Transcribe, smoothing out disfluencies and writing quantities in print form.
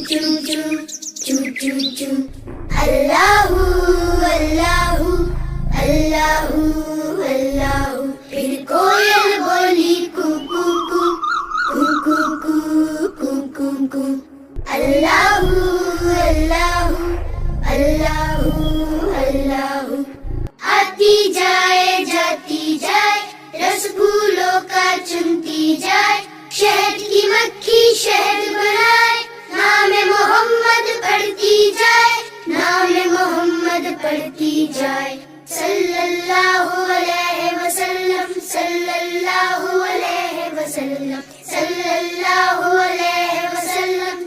choo choo, choo choo choo. Allahu Allahu Allahu Allahu. پھر کوئل بولی کو کو کو کو کو کو کو کو. اللہ اللہ اللہ اللہ. آتی جائے جاتی جائے رس پھولوں کا چنتی جائے. شہد کی مکھی شہد بنائے. نام محمد پڑھتی جائے. نام محمد پڑھتی جائے. صلی اللہ علیہ وسلم صلی اللہ علیہ وسلم صلی اللہ علیہ وسلم.